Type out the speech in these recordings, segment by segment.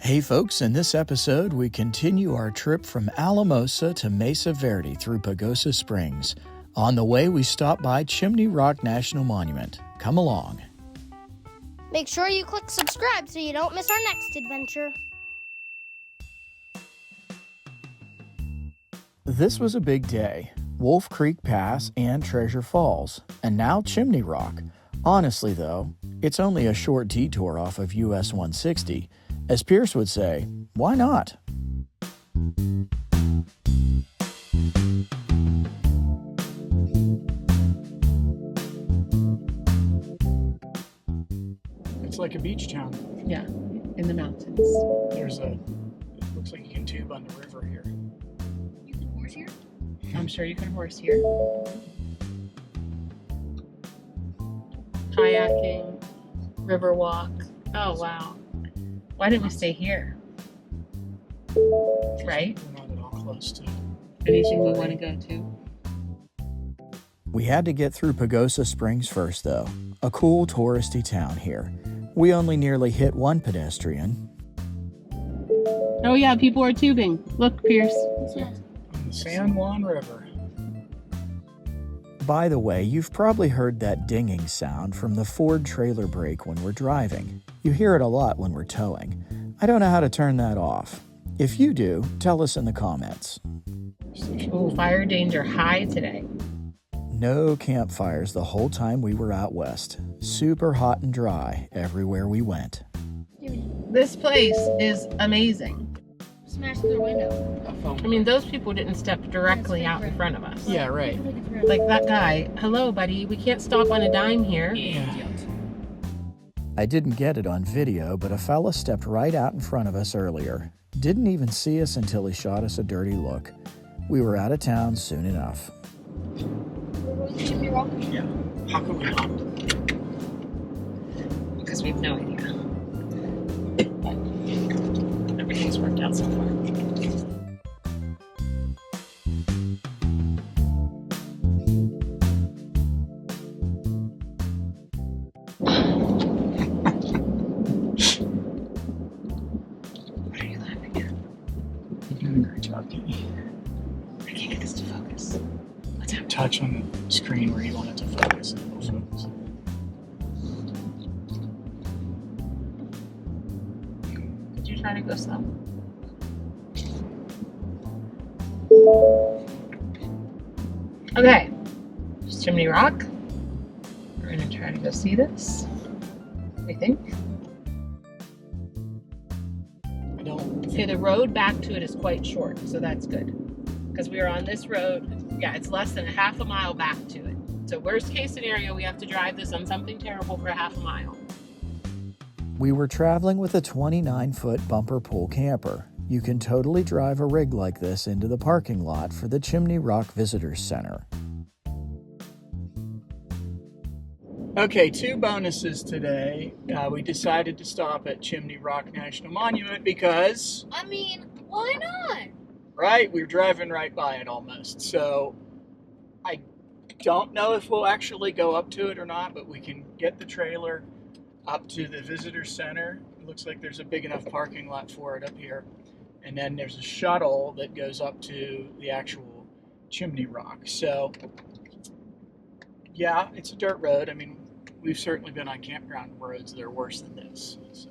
Hey folks, in this episode we continue our trip from Alamosa to Mesa Verde through Pagosa Springs. On the way we stop by Chimney Rock National Monument. Come along. Make sure you click subscribe so you don't miss our next adventure. This was a big day. Wolf Creek Pass and Treasure Falls, and now Chimney Rock. Honestly though, it's only a short detour off of US 160. As Pierce would say, why not? It's like a beach town. Yeah, in the mountains. It looks like you can tube on the river here. You can horse here? I'm sure you can horse here. Kayaking, river walk. Oh, wow. Why didn't we stay here? Right? We're not at all close to anything we want to go to. We had to get through Pagosa Springs first though. A cool touristy town here. We only nearly hit one pedestrian. Oh yeah, people are tubing. Look, Pierce. on the San Juan River. By the way, you've probably heard that dinging sound from the Ford trailer brake when we're driving. You hear it a lot when we're towing. I don't know how to turn that off. If you do, tell us in the comments. Oh, fire danger high today. No campfires the whole time we were out west. Super hot and dry everywhere we went. This place is amazing. Smash through the window. I mean, those people didn't step directly out in front of us. Yeah, right. Like that guy, hello buddy, we can't stop on a dime here. Yeah. I didn't get it on video, but a fella stepped right out in front of us earlier. Didn't even see us until he shot us a dirty look. We were out of town soon enough. Chimney Rock? Yeah. How come we not? Because we have no idea. But everything's worked out so far. What are you laughing at? You're doing a great job, Katie. I can't get this to focus. What's happening? Touch on the screen where you want it to focus and it'll focus. Did you try to go slow? Okay, it's Chimney Rock. We're gonna try to go see this, I think. I don't. Okay, the road back to it is quite short, so that's good. Because we were on this road, yeah, it's less than a half a mile back to it. So worst case scenario, we have to drive this on something terrible for a half a mile. We were traveling with a 29-foot bumper pull camper. You can totally drive a rig like this into the parking lot for the Chimney Rock Visitors Center. Okay, two bonuses today. We decided to stop at Chimney Rock National Monument because, I mean, why not? right, we were driving right by it almost. So I don't know if we'll actually go up to it or not, but we can get the trailer up to the visitor center. It looks like there's a big enough parking lot for it up here. And then there's a shuttle that goes up to the actual Chimney Rock. So yeah, it's a dirt road. I mean, we've certainly been on campground roads that are worse than this. So.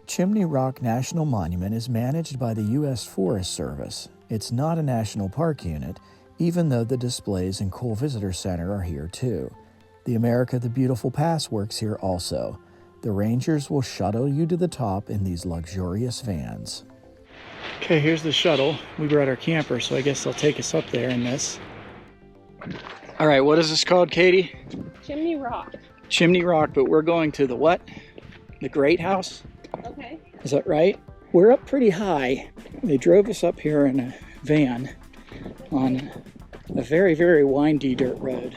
Chimney Rock National Monument is managed by the U.S. Forest Service. It's not a national park unit, even though the displays and cool visitor center are here too. The America the Beautiful Pass works here also. The rangers will shuttle you to the top in these luxurious vans. Okay, here's the shuttle. We brought our camper, so I guess they'll take us up there in this. All right, what is this called, Katie? Chimney Rock. Chimney Rock, but we're going to the what? The Great House? Okay. Is that right? We're up pretty high. They drove us up here in a van on a very, very windy dirt road.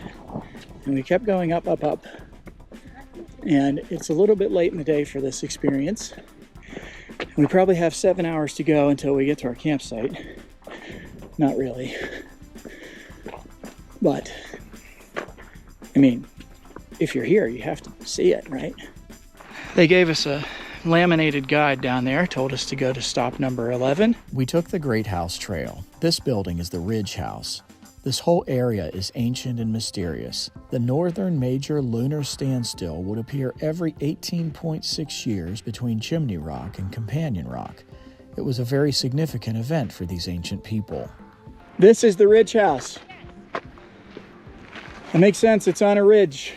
And we kept going up, up, up. And it's a little bit late in the day for this experience. We probably have 7 hours to go until we get to our campsite. Not really. But, I mean, if you're here, you have to see it, right? They gave us a laminated guide down there, told us to go to stop number 11. We took the Great House Trail. This building is the Ridge House. This whole area is ancient and mysterious. The northern major lunar standstill would appear every 18.6 years between Chimney Rock and Companion Rock. It was a very significant event for these ancient people. This is the Ridge House. It makes sense, it's on a ridge.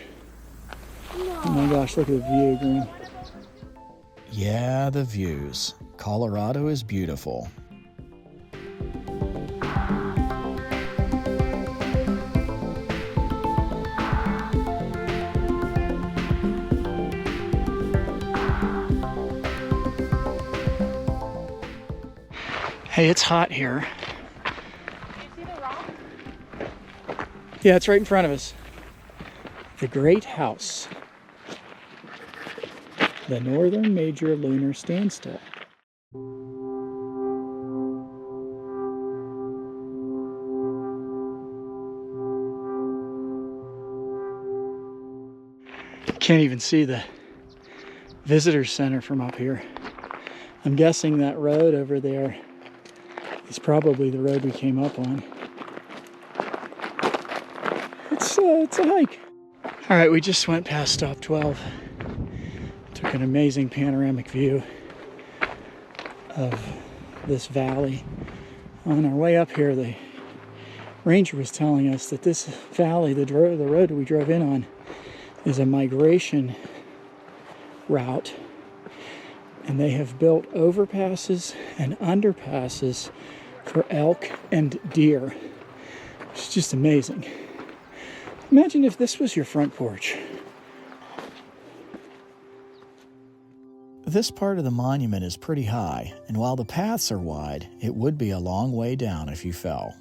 Oh my gosh, look at the view, Green. Yeah, the views. Colorado is beautiful. Hey, it's hot here. Do you see the rock? Yeah, it's right in front of us. The Great House. The northern major lunar standstill. Can't even see the visitor center from up here. I'm guessing that road over there is probably the road we came up on. It's a hike. All right, we just went past stop 12. Took an amazing panoramic view of this valley. On our way up here, the ranger was telling us that this valley, the road we drove in on, is a migration route. And they have built overpasses and underpasses for elk and deer. It's just amazing. Imagine if this was your front porch. This part of the monument is pretty high, and while the paths are wide, it would be a long way down if you fell.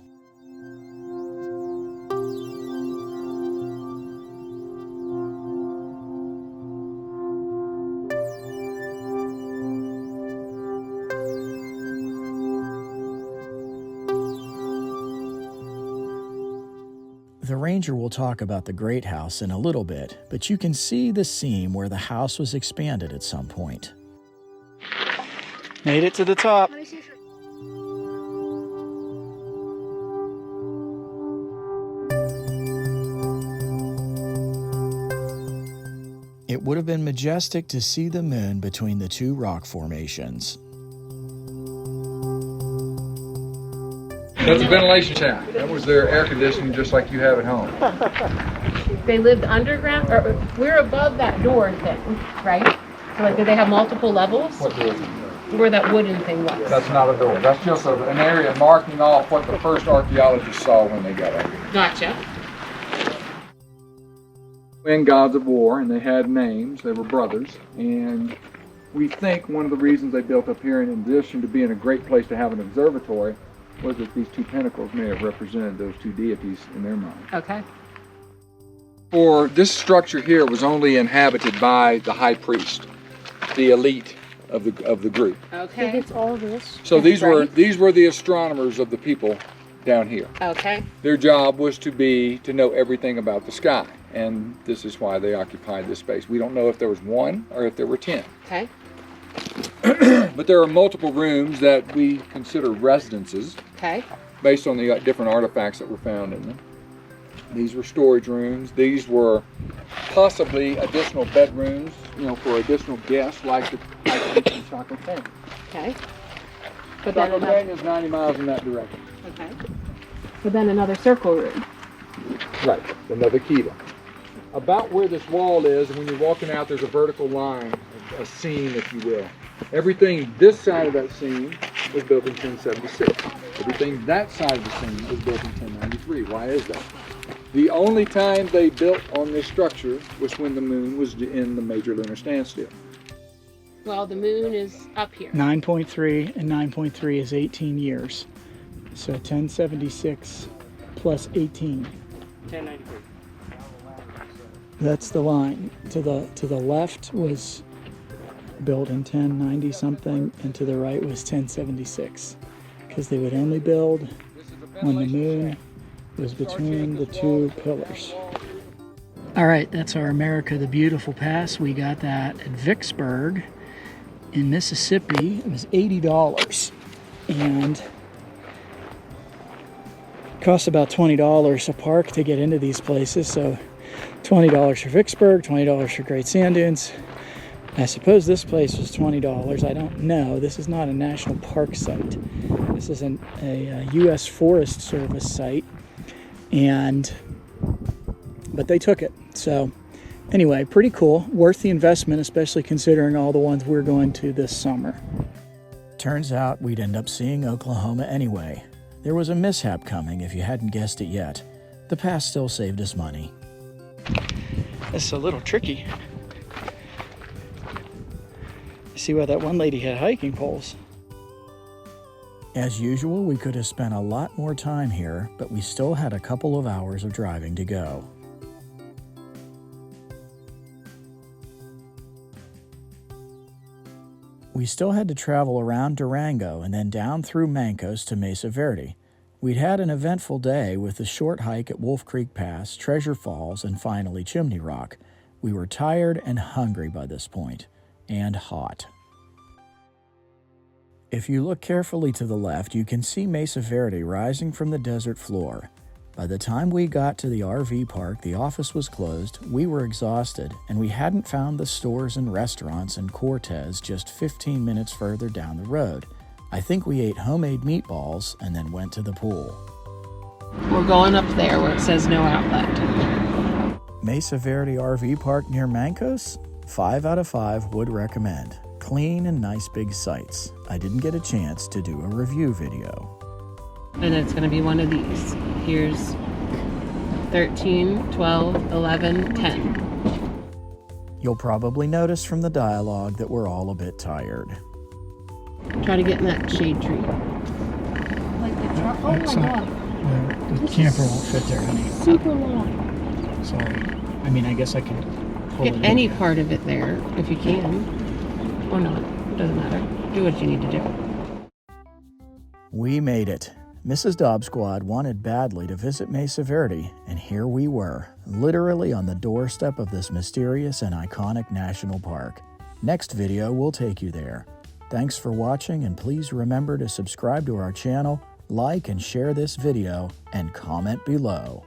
The ranger will talk about the Great House in a little bit, but you can see the seam where the house was expanded at some point. Made it to the top. It would have been majestic to see the moon between the two rock formations. That's a ventilation shaft. That was their air conditioning, just like you have at home. They lived underground, or we're above that door thing, right? So like, did they have multiple levels? What door? Where that wooden thing was? That's not a door. That's just an area marking off what the first archaeologists saw when they got up here. Gotcha. Twin gods of war, and they had names. They were brothers, and we think one of the reasons they built up here, in addition to being a great place to have an observatory, was that these two pinnacles may have represented those two deities in their mind. Okay. For this structure here was only inhabited by the high priest, the elite of the group. Okay. It's all this. So these were the astronomers of the people down here. Okay. Their job was to know everything about the sky, and this is why they occupied this space. We don't know if there was one or if there were 10. Okay. But there are multiple rooms that we consider residences. Okay. Based on the different artifacts that were found in them. These were storage rooms. These were possibly additional bedrooms, for additional guests, like the Chocolate Canyon. Okay. But then Chocolate Canyon is 90 miles in that direction. Okay. But then another circle room. Right, another kiva. About where this wall is, and when you're walking out, there's a vertical line, a seam, if you will. Everything this side of that seam was built in 1076. Everything that side of the seam was built in 1093. Why is that? The only time they built on this structure was when the moon was in the major lunar standstill. Well, the moon is up here. 9.3 and 9.3 is 18 years. So 1076 plus 18. 1093. That's the line. To the left was built in 1090 something, and to the right was 1076. Because they would only build when the moon was between the two pillars. All right, that's our America the Beautiful pass. We got that at Vicksburg in Mississippi. It was $80, and it costs about $20 a park to get into these places. So $20 for Vicksburg, $20 for Great Sand Dunes. I suppose this place was $20. I don't know. This is not a national park site. This is a U.S. Forest Service site, but they took it. So anyway, pretty cool. Worth the investment, especially considering all the ones we're going to this summer. Turns out we'd end up seeing Oklahoma anyway. There was a mishap coming if you hadn't guessed it yet. The pass still saved us money. This is a little tricky. See why that one lady had hiking poles. As usual, we could have spent a lot more time here, but we still had a couple of hours of driving to go. We still had to travel around Durango and then down through Mancos to Mesa Verde. We'd had an eventful day with a short hike at Wolf Creek Pass, Treasure Falls, and finally Chimney Rock. We were tired and hungry by this point, and hot. If you look carefully to the left, you can see Mesa Verde rising from the desert floor. By the time we got to the RV park, the office was closed, we were exhausted, and we hadn't found the stores and restaurants in Cortez just 15 minutes further down the road. I think we ate homemade meatballs and then went to the pool. We're going up there where it says no outlet. Mesa Verde RV Park near Mancos? 5 out of 5 would recommend. Clean and nice big sites. I didn't get a chance to do a review video. And it's going to be one of these. Here's 13, 12, 11, 10. You'll probably notice from the dialogue that we're all a bit tired. Try to get in that shade tree. Like the truck. Oh my god. The camper won't fit there, honey. Super long. Sorry. I mean, I guess I could pull Get it any in. part of it there if you can. Or not. It doesn't matter. Do what you need to do. We made it. Mrs. Daub Squad wanted badly to visit Mesa Verde, and here we were, literally on the doorstep of this mysterious and iconic national park. Next video will take you there. Thanks for watching, and please remember to subscribe to our channel, like and share this video, and comment below.